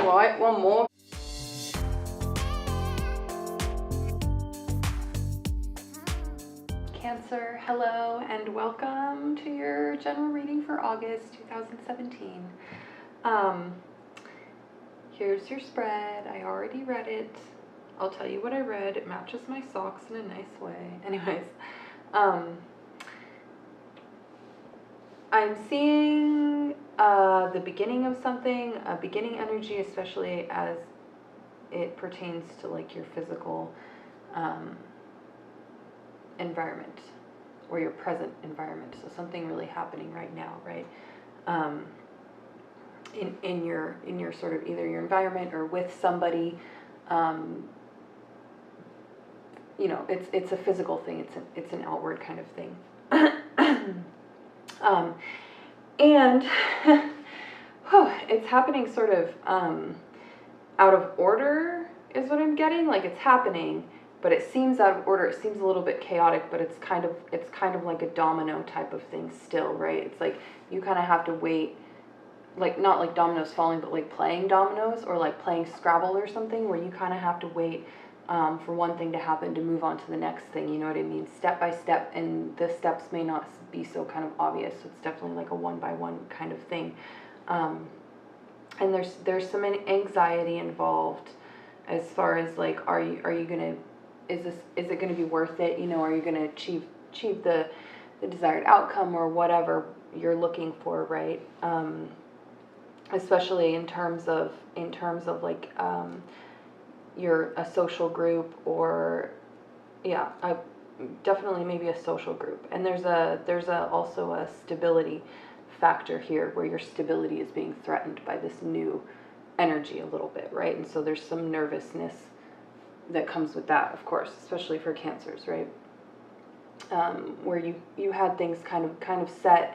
right, one more. Cancer, hello and welcome to your general reading for August 2017. Here's your spread. I already read it. I'll tell you what I read. It matches my socks in a nice way. Anyways, I'm seeing the beginning of something, a beginning energy, especially as it pertains to like your physical environment or your present environment. So something really happening right now, right? In your sort of either your environment or with somebody. You know, it's a physical thing. It's an outward kind of thing. And it's happening sort of out of order is what I'm getting. Like it's happening, but it seems out of order. It seems a little bit chaotic, but it's kind of like a domino type of thing still, right? It's like you kind of have to wait, like not like dominoes falling, but like playing dominoes or like playing Scrabble or something, where you kind of have to wait for one thing to happen to move on to the next thing. You know what I mean? Step by step, and the steps may not be so kind of obvious. So it's definitely like a one by one kind of thing. And there's some anxiety involved as far as like, are you gonna, is it gonna be worth it? You know, are you gonna achieve the desired outcome or whatever you're looking for, right? Especially in terms of like you're a social group or definitely maybe a social group. And there's also a stability factor here where your stability is being threatened by this new energy a little bit, right? And so there's some nervousness that comes with that, of course, especially for Cancers, right? Where you had things kind of set,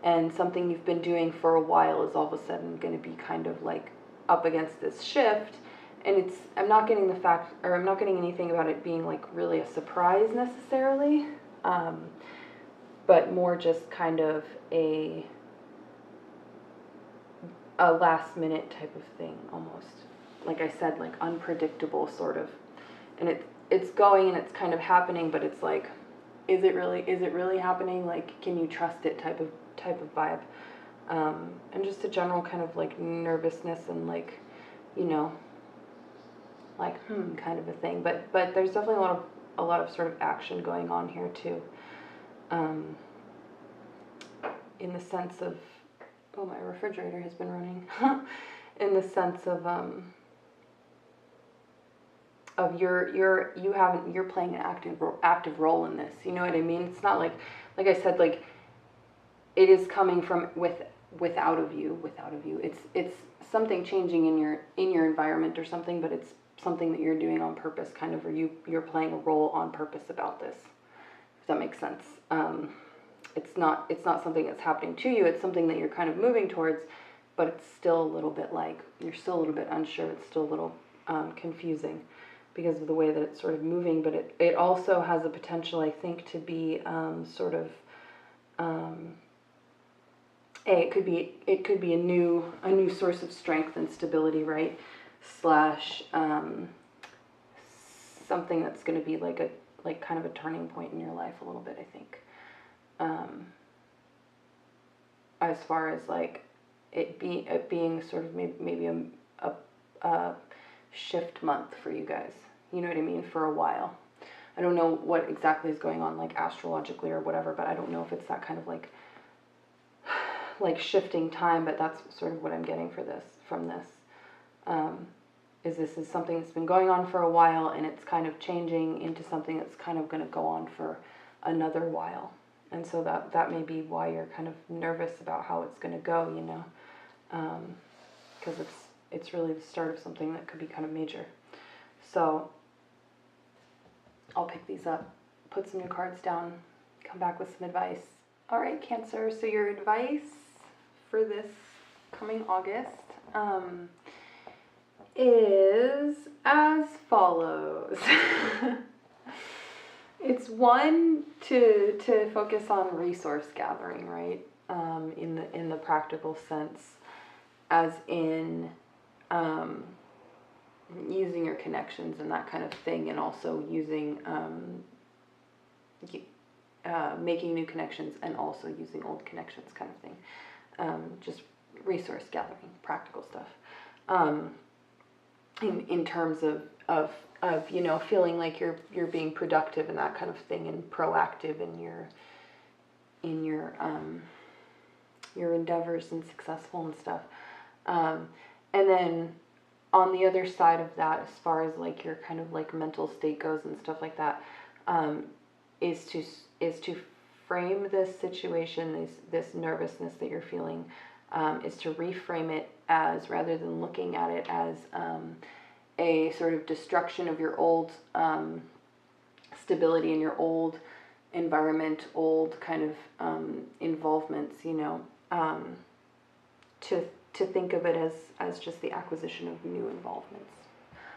and something you've been doing for a while is all of a sudden going to be kind of like up against this shift. And I'm not getting anything about it being like really a surprise necessarily, but more just kind of a last minute type of thing almost. Like I said, like unpredictable sort of. And it's going and it's kind of happening, but it's like, is it really happening? Like, can you trust it type of vibe. And just a general kind of like nervousness and like, you know, like kind of a thing, but there's definitely a lot of sort of action going on here too, in the sense of, oh, my refrigerator has been running, in the sense of you're playing an active role in this. You know what I mean? It's not like I said, like it is coming from without of you. It's something changing in your environment or something, but it's something that you're doing on purpose, kind of, or you're playing a role on purpose about this. If that makes sense. It's not something that's happening to you. It's something that you're kind of moving towards, but it's still a little bit like you're still a little bit unsure. It's still a little confusing because of the way that it's sort of moving. But it also has a potential, I think, to be sort of. It could be a new source of strength and stability, right? Slash something that's going to be like kind of a turning point in your life a little bit, I think. As far as like it being sort of maybe a shift month for you guys, you know what I mean, for a while. I don't know what exactly is going on like astrologically or whatever, but I don't know if it's that kind of like shifting time, but that's sort of what I'm getting from this. This is something that's been going on for a while, and it's kind of changing into something that's kind of going to go on for another while. And so that may be why you're kind of nervous about how it's going to go, you know, because it's really the start of something that could be kind of major. So I'll pick these up, put some new cards down, come back with some advice. All right, Cancer, so your advice for this coming August is as follows. It's one to focus on resource gathering, right? In the practical sense, as in using your connections and that kind of thing, and also using making new connections and also using old connections kind of thing. Just resource gathering, practical stuff. In terms of you know, feeling like you're being productive and that kind of thing, and proactive in your endeavors and successful and stuff. And then on the other side of that, as far as like your kind of like mental state goes and stuff like that, is to frame this situation, this nervousness that you're feeling, is to reframe it as, rather than looking at it as a sort of destruction of your old stability in your old environment, old kind of involvements, you know, to think of it as just the acquisition of new involvements.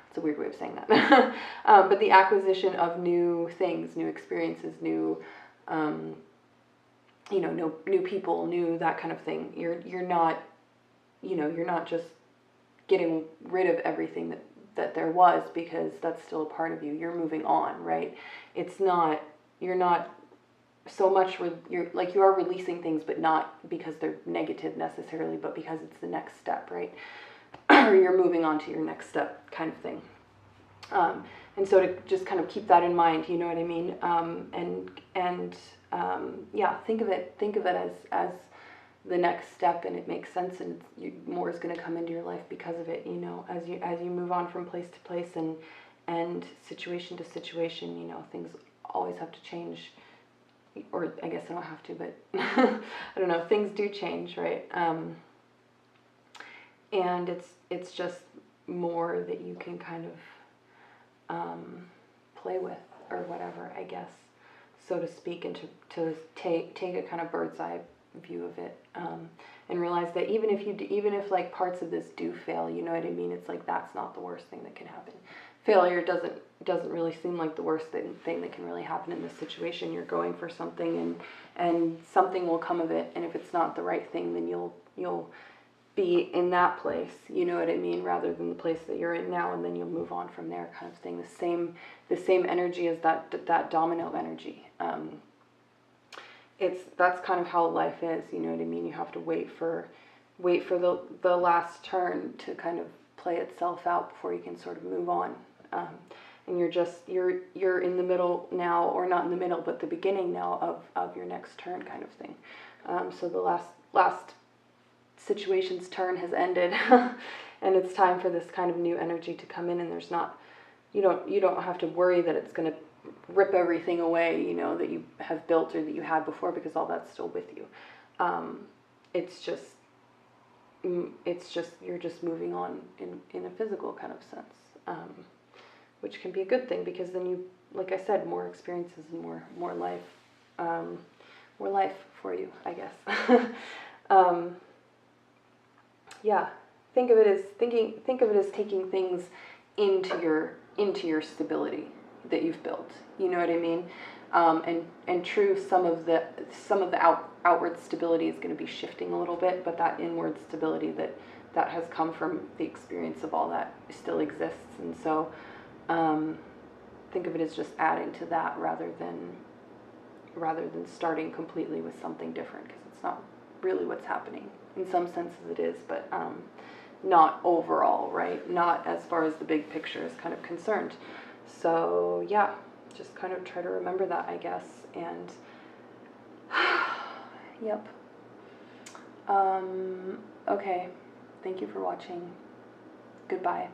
It's a weird way of saying that. But the acquisition of new things, new experiences, new, you know, new people, new that kind of thing. You're not, you know, you're not just getting rid of everything that there was, because that's still a part of you. You're moving on, right? It's not, you're not so much, you're like, you are releasing things, but not because they're negative necessarily, but because it's the next step, right? Or you're moving on to your next step kind of thing. And so to just kind of keep that in mind, you know what I mean? Yeah, think of it as the next step, and it makes sense, and more is going to come into your life because of it, you know, as you move on from place to place and situation to situation. You know, things always have to change, or I guess they don't have to, but I don't know, things do change, right? And it's just more that you can kind of play with, or whatever, I guess, so to speak, and to take a kind of bird's eye view of it, and realize that even if like parts of this do fail, you know what I mean, it's like, that's not the worst thing that can happen. Failure doesn't really seem like the worst thing that can really happen in this situation. You're going for something, and something will come of it, and if it's not the right thing, then you'll be in that place, you know what I mean, rather than the place that you're in now, and then you'll move on from there, kind of thing. The same energy as that domino energy. That's kind of how life is, you know what I mean. You have to wait for the last turn to kind of play itself out before you can sort of move on. And you're in the middle now, or not in the middle, but the beginning now of your next turn, kind of thing. So the last situation's turn has ended, and it's time for this kind of new energy to come in. And there's not, you don't have to worry that it's going to rip everything away, you know, that you have built or that you had before, because all that's still with you. It's just you're just moving on in a physical kind of sense, which can be a good thing, because then you, like I said, more experiences and more life for you, I guess. Yeah, think of it as taking things into your stability that you've built. You know what I mean? And true, some of the outward stability is going to be shifting a little bit, but that inward stability that has come from the experience of all that still exists. And so think of it as just adding to that, rather than starting completely with something different, because it's not really what's happening. In some senses it is, but not overall, right? Not as far as the big picture is kind of concerned. So yeah, just kind of try to remember that, I guess. And yep. Okay, thank you for watching. Goodbye.